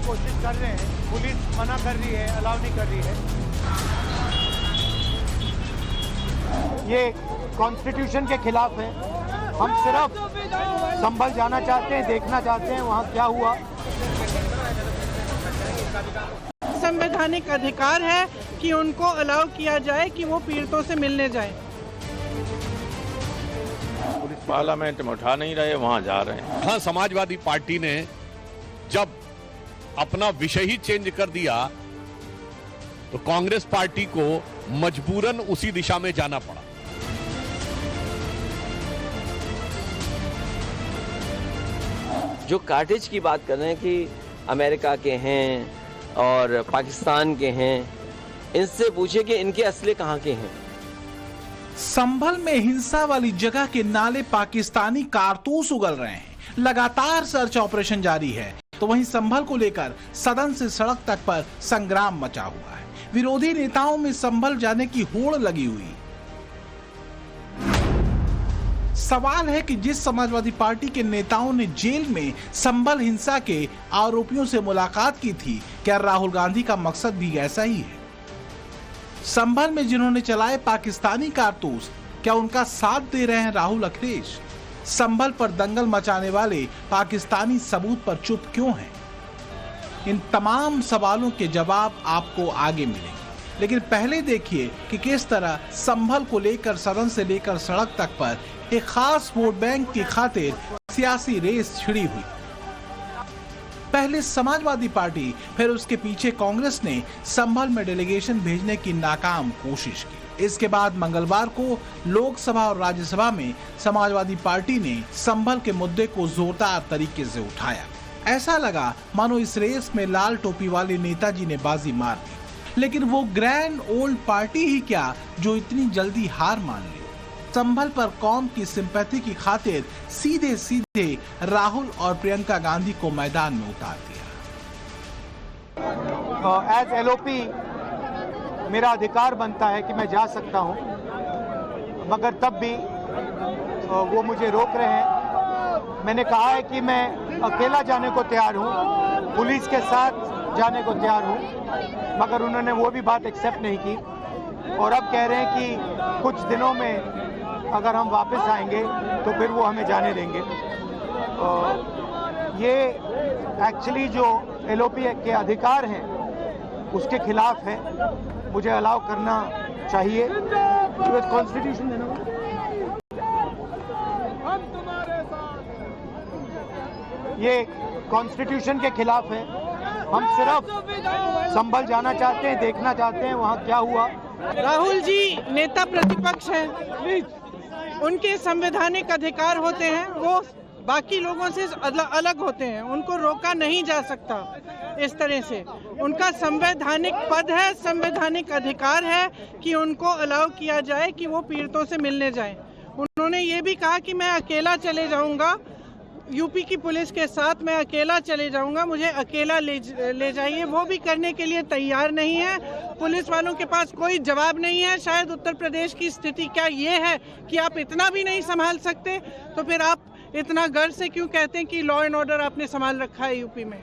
कोशिश कर रहे हैं, पुलिस मना कर रही है, अलाउ नहीं कर रही है। ये कॉन्स्टिट्यूशन के खिलाफ है। हम सिर्फ संभल जाना चाहते हैं, देखना चाहते हैं वहाँ क्या हुआ। संवैधानिक अधिकार है कि उनको अलाउ किया जाए कि वो पीड़ितों से मिलने जाएं। पार्लियामेंट में उठा नहीं रहे, वहां जा रहे हैं। हाँ, समाजवादी पार्टी ने जब अपना विषय ही चेंज कर दिया तो कांग्रेस पार्टी को मजबूरन उसी दिशा में जाना पड़ा। जो कार्टेज की बात कर रहे हैं कि अमेरिका के हैं और पाकिस्तान के हैं, इनसे पूछे कि इनके असले कहाँ के हैं। संभल में हिंसा वाली जगह के नाले पाकिस्तानी कारतूस उगल रहे हैं। लगातार सर्च ऑपरेशन जारी है, तो वहीं संभल को लेकर सदन से सड़क तक पर संग्राम मचा हुआ है। विरोधी नेताओं में संभल जाने की होड़ लगी हुई। सवाल है कि जिस समाजवादी पार्टी के नेताओं ने जेल में संभल हिंसा के आरोपियों से मुलाकात की थी, क्या राहुल गांधी का मकसद भी ऐसा ही है? संभल में जिन्होंने चलाए पाकिस्तानी कारतूस, क्या उनका साथ दे रहे हैं राहुल अखिलेश? संभल पर दंगल मचाने वाले पाकिस्तानी सबूत पर चुप क्यों हैं? इन तमाम सवालों के जवाब आपको आगे मिलेंगे, लेकिन पहले देखिए कि किस तरह संभल को लेकर सदन से लेकर सड़क तक पर एक खास वोट बैंक की खातिर सियासी रेस छिड़ी हुई। पहले समाजवादी पार्टी, फिर उसके पीछे कांग्रेस ने संभल में डेलीगेशन भेजने की नाकाम कोशिश की। इसके बाद मंगलवार को लोकसभा और राज्यसभा में समाजवादी पार्टी ने संभल के मुद्दे को जोरदार तरीके से उठाया। ऐसा लगा मानो इस रेस में लाल टोपी वाले नेताजी ने बाजी मार दी। लेकिन वो ग्रैंड ओल्ड पार्टी ही क्या जो इतनी जल्दी हार मान ली। संभल पर कौम की सिंपैथी की खातिर सीधे सीधे राहुल और प्रियंका गांधी को मैदान में उतार दिया। एज एलओपी मेरा अधिकार बनता है कि मैं जा सकता हूं, मगर तब भी वो मुझे रोक रहे हैं। मैंने कहा है कि मैं अकेला जाने को तैयार हूं, पुलिस के साथ जाने को तैयार हूं, मगर उन्होंने वो भी बात एक्सेप्ट नहीं की और अब कह रहे हैं कि कुछ दिनों में अगर हम वापस आएंगे तो फिर वो हमें जाने देंगे। ये एक्चुअली जो एलओपी के अधिकार हैं उसके खिलाफ है। मुझे अलाउ करना चाहिए। कॉन्स्टिट्यूशन है ना, ये कॉन्स्टिट्यूशन के खिलाफ है। हम सिर्फ संभल जाना चाहते हैं, देखना चाहते हैं वहाँ क्या हुआ। राहुल जी नेता प्रतिपक्ष हैं, उनके संवैधानिक अधिकार होते हैं, वो बाकी लोगों से अलग होते हैं, उनको रोका नहीं जा सकता। इस तरह से उनका संवैधानिक पद है, संवैधानिक अधिकार है कि उनको अलाउ किया जाए कि वो पीड़ितों से मिलने जाएं। उन्होंने ये भी कहा कि मैं अकेला चले जाऊंगा, यूपी की पुलिस के साथ मैं अकेला चले जाऊंगा, मुझे अकेला ले जाइए। वो भी करने के लिए तैयार नहीं है। पुलिस वालों के पास कोई जवाब नहीं है। शायद उत्तर प्रदेश की स्थिति क्या ये है कि आप इतना भी नहीं संभाल सकते, तो फिर आप इतना गर्व से क्यों कहते हैं कि लॉ एंड ऑर्डर आपने संभाल रखा है यूपी में?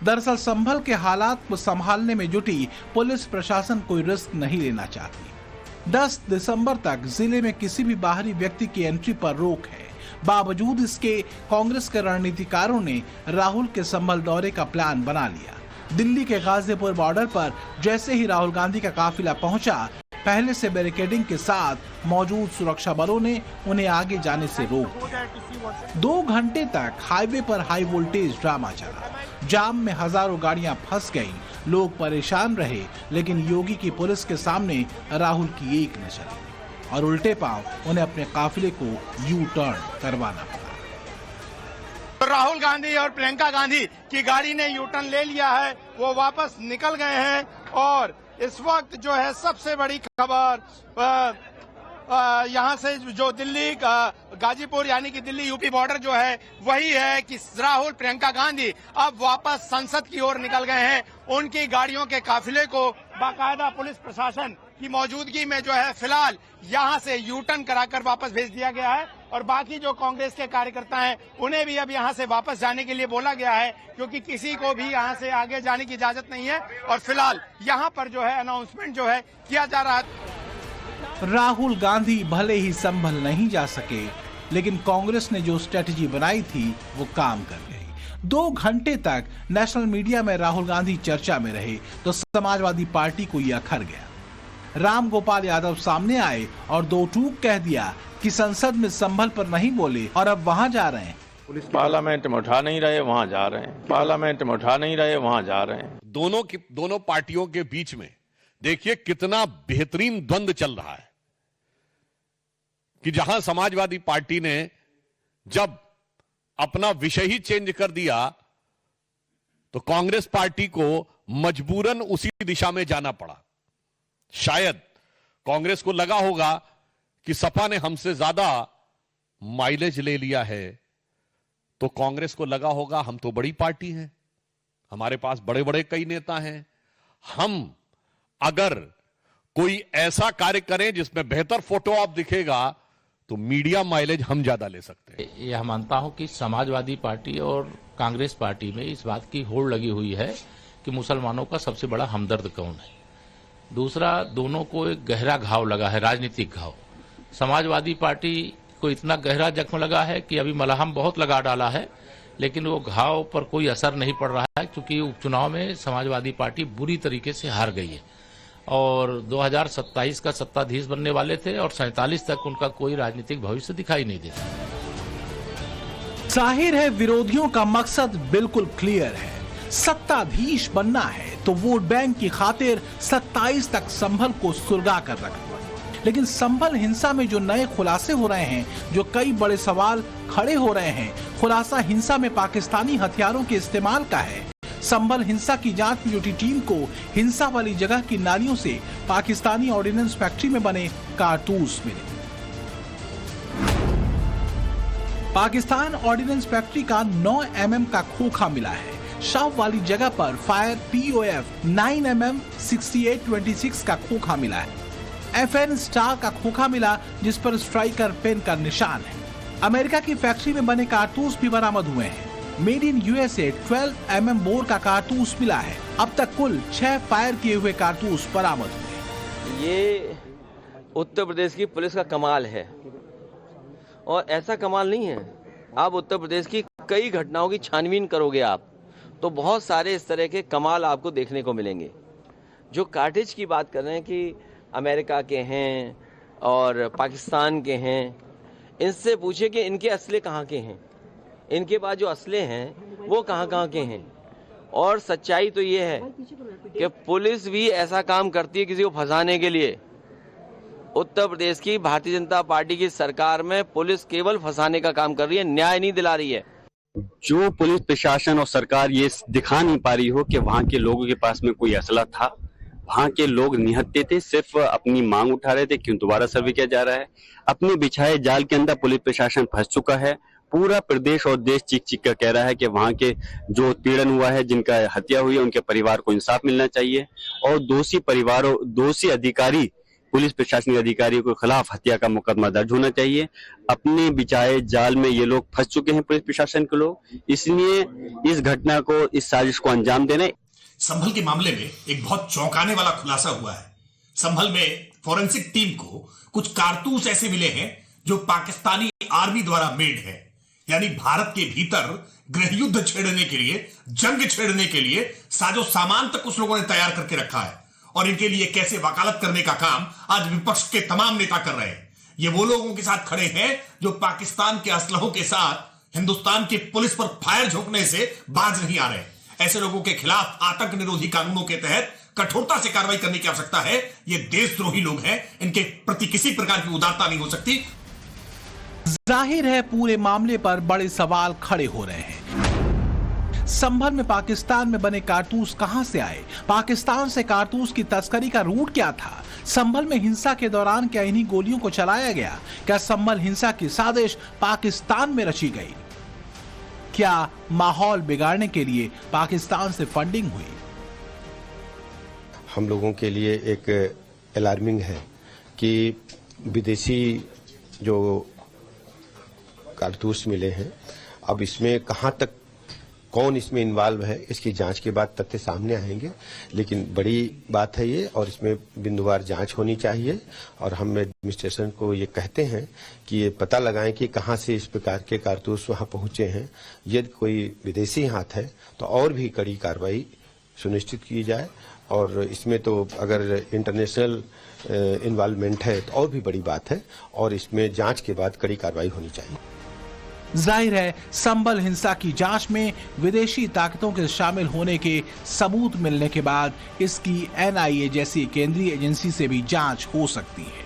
दरअसल संभल के हालात को संभालने में जुटी पुलिस प्रशासन कोई रिस्क नहीं लेना चाहती। 10 दिसंबर तक जिले में किसी भी बाहरी व्यक्ति की एंट्री पर रोक है। बावजूद इसके कांग्रेस के रणनीतिकारों ने राहुल के संभल दौरे का प्लान बना लिया। दिल्ली के गाजीपुर बॉर्डर पर जैसे ही राहुल गांधी का काफिला पहुंचा, पहले से बैरिकेडिंग के साथ मौजूद सुरक्षा बलों ने उन्हें आगे जाने से रोक दिया। 2 घंटे तक हाईवे पर हाई वोल्टेज ड्रामा चला। जाम में हजारों गाड़ियां फंस गईं, लोग परेशान रहे, लेकिन योगी की पुलिस के सामने राहुल की एक न चली और उल्टे पांव उन्हें अपने काफिले को यू टर्न करवाना पड़ा। राहुल गांधी और प्रियंका गांधी की गाड़ी ने यू टर्न ले लिया है, वो वापस निकल गए हैं। और इस वक्त जो है सबसे बड़ी खबर यहाँ से जो दिल्ली गाजीपुर यानी कि दिल्ली यूपी बॉर्डर जो है वही है कि राहुल प्रियंका गांधी अब वापस संसद की ओर निकल गए हैं। उनकी गाड़ियों के काफिले को बाकायदा पुलिस प्रशासन की मौजूदगी में जो है फिलहाल यहाँ से यू टर्न कराकर वापस भेज दिया गया है और बाकी जो कांग्रेस के कार्यकर्ता हैं उन्हें भी अब यहां से वापस जाने के लिए बोला गया है, क्योंकि किसी को भी यहां से आगे जाने की इजाजत नहीं है। और फिलहाल यहां पर जो है अनाउंसमेंट जो है किया जा रहा है। राहुल गांधी भले ही संभल नहीं जा सके, लेकिन कांग्रेस ने जो स्ट्रेटजी बनाई थी वो काम कर गई। 2 घंटे तक नेशनल मीडिया में राहुल गांधी चर्चा में रहे तो समाजवादी पार्टी को यह अखर गया। राम गोपाल यादव सामने आए और 2 टूक कह दिया कि संसद में संभल पर नहीं बोले और अब वहां जा रहे हैं। पार्लियामेंट में उठा नहीं रहे, वहां जा रहे हैं। पार्लियामेंट में उठा नहीं रहे, वहां जा रहे हैं। दोनों पार्टियों के बीच में देखिए कितना बेहतरीन द्वंद्व चल रहा है कि जहां समाजवादी पार्टी ने जब अपना विषय ही चेंज कर दिया तो कांग्रेस पार्टी को मजबूरन उसी दिशा में जाना पड़ा। शायद कांग्रेस को लगा होगा कि सपा ने हमसे ज्यादा माइलेज ले लिया है, तो कांग्रेस को लगा होगा हम तो बड़ी पार्टी हैं, हमारे पास बड़े बड़े कई नेता हैं, हम अगर कोई ऐसा कार्य करें जिसमें बेहतर फोटो आप दिखेगा तो मीडिया माइलेज हम ज्यादा ले सकते हैं। यह मानता हूं कि समाजवादी पार्टी और कांग्रेस पार्टी में इस बात की होड़ लगी हुई है कि मुसलमानों का सबसे बड़ा हमदर्द कौन है। दूसरा, दोनों को एक गहरा घाव लगा है, राजनीतिक घाव। समाजवादी पार्टी को इतना गहरा जख्म लगा है कि अभी मलहम बहुत लगा डाला है, लेकिन वो घाव पर कोई असर नहीं पड़ रहा है, क्योंकि उपचुनाव में समाजवादी पार्टी बुरी तरीके से हार गई है और 2027 का सत्ताधीश बनने वाले थे और 47 तक उनका कोई राजनीतिक भविष्य दिखाई नहीं देता। जाहिर है विरोधियों का मकसद बिल्कुल क्लियर है, सत्ताधीश बनना है तो वोट बैंक की खातिर 27 तक संभल को सुलगा कर रखना। लेकिन संभल हिंसा में जो नए खुलासे हो रहे हैं, जो कई बड़े सवाल खड़े हो रहे हैं, खुलासा हिंसा में पाकिस्तानी हथियारों के इस्तेमाल का है। संभल हिंसा की जांच में जुटी टीम को हिंसा वाली जगह की नालियों से पाकिस्तानी ऑर्डिनेंस फैक्ट्री में बने कारतूस मिले। पाकिस्तान ऑर्डिनेंस फैक्ट्री का 9 mm का खोखा मिला है। शव वाली जगह पर फायर POF 9 mm 6826 का खोखा मिला है। FN स्टार का खोखा मिला जिस पर स्ट्राइकर पेन का निशान है। अमेरिका की फैक्ट्री में बने कारतूस भी बरामद हुए हैं। Made in USA 12 mm bore का कारतूस मिला है। अब तक कुल 6 फायर किए हुए कारतूस बरामद हुए। ये उत्तर प्रदेश की पुलिस का कमाल है और ऐसा कमाल नहीं है। आप उत्तर प्रदेश की कई घटनाओं की छानबीन करोगे आप तो बहुत सारे इस तरह के कमाल आपको देखने को मिलेंगे। जो कार्टेज की बात कर रहे हैं कि अमेरिका के हैं और पाकिस्तान के हैं, इनसे पूछे कि इनके असले कहाँ के हैं, इनके पास जो असले हैं वो कहाँ के हैं। और सच्चाई तो ये है कि पुलिस भी ऐसा काम करती है किसी को फंसाने के लिए। उत्तर प्रदेश की भारतीय जनता पार्टी की सरकार में पुलिस केवल फंसाने का काम कर रही है, न्याय नहीं दिला रही है। जो पुलिस प्रशासन और सरकार ये दिखा नहीं पा रही हो कि वहाँ के लोगों के पास में कोई असला था, वहाँ के लोग निहत्ते थे, सिर्फ अपनी मांग उठा रहे थे, क्यों दोबारा सर्वे किया जा रहा है। अपने बिछाए जाल के अंदर पुलिस प्रशासन फंस चुका है। पूरा प्रदेश और देश चीख चीख कर कह रहा है कि वहाँ के जो उत्पीड़न हुआ है, जिनका हत्या हुई है, उनके परिवार को इंसाफ मिलना चाहिए और दोषी अधिकारी, पुलिस प्रशासनिक अधिकारियों के खिलाफ हत्या का मुकदमा दर्ज होना चाहिए। अपने बिछाए जाल में ये लोग फंस चुके हैं, पुलिस प्रशासन के लोग, इसलिए इस घटना को, इस साजिश को अंजाम देना। संभल के मामले में एक बहुत चौंकाने वाला खुलासा हुआ है। संभल में फॉरेंसिक टीम को कुछ कारतूस ऐसे मिले हैं जो पाकिस्तानी आर्मी द्वारा मेड है, यानी भारत के भीतर गृह युद्ध छेड़ने के लिए, जंग छेड़ने के लिए साजो सामान तक कुछ लोगों ने तैयार करके रखा है और इनके लिए कैसे वकालत करने का काम आज विपक्ष के तमाम नेता कर रहे हैं। ये वो लोगों के साथ खड़े हैं जो पाकिस्तान के असलहों के साथ हिंदुस्तान की पुलिस पर फायर झोंकने से बाज नहीं आ रहे। ऐसे लोगों के खिलाफ आतंक निरोधी कानूनों के तहत कठोरता से कार्रवाई करने की आवश्यकता है। ये देशद्रोही लोग हैं, इनके प्रति किसी प्रकार की उदारता नहीं हो सकती। जाहिर है पूरे मामले पर बड़े सवाल खड़े हो रहे हैं। संभल में पाकिस्तान में बने कारतूस कहां से आए? पाकिस्तान से कारतूस की तस्करी का रूट क्या था? संभल में हिंसा के दौरान क्या इन्हीं गोलियों को चलाया गया? क्या संभल हिंसा की साजिश पाकिस्तान में रची गई? क्या माहौल बिगाड़ने के लिए पाकिस्तान से फंडिंग हुई? हम लोगों के लिए एक अलार्मिंग है कि विदेशी जो कारतूस मिले हैं। अब इसमें कहां तक कौन इसमें इन्वॉल्व है इसकी जांच के बाद तथ्य सामने आएंगे, लेकिन बड़ी बात है ये और इसमें बिंदुवार जांच होनी चाहिए। और हम एडमिनिस्ट्रेशन को ये कहते हैं कि ये पता लगाएं कि कहां से इस प्रकार के कारतूस वहां पहुंचे हैं। यदि कोई विदेशी हाथ है तो और भी कड़ी कार्रवाई सुनिश्चित की जाए, और इसमें तो अगर इंटरनेशनल इन्वॉल्वमेंट है तो और भी बड़ी बात है, और इसमें जांच के बाद कड़ी कार्रवाई होनी चाहिए। जाहिर है संभल हिंसा की जांच में विदेशी ताकतों के शामिल होने के सबूत मिलने के बाद इसकी एनआईए जैसी केंद्रीय एजेंसी से भी जांच हो सकती है।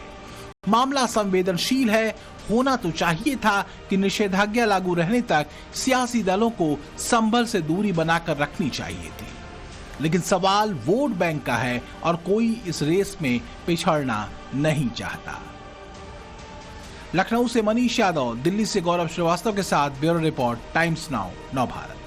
मामला संवेदनशील है। होना तो चाहिए था कि निषेधाज्ञा लागू रहने तक सियासी दलों को संभल से दूरी बनाकर रखनी चाहिए थी, लेकिन सवाल वोट बैंक का है और कोई इस रेस में पिछड़ना नहीं चाहता। लखनऊ से मनीष यादव, दिल्ली से गौरव श्रीवास्तव के साथ ब्यूरो रिपोर्ट, टाइम्स नाउ, नव भारत।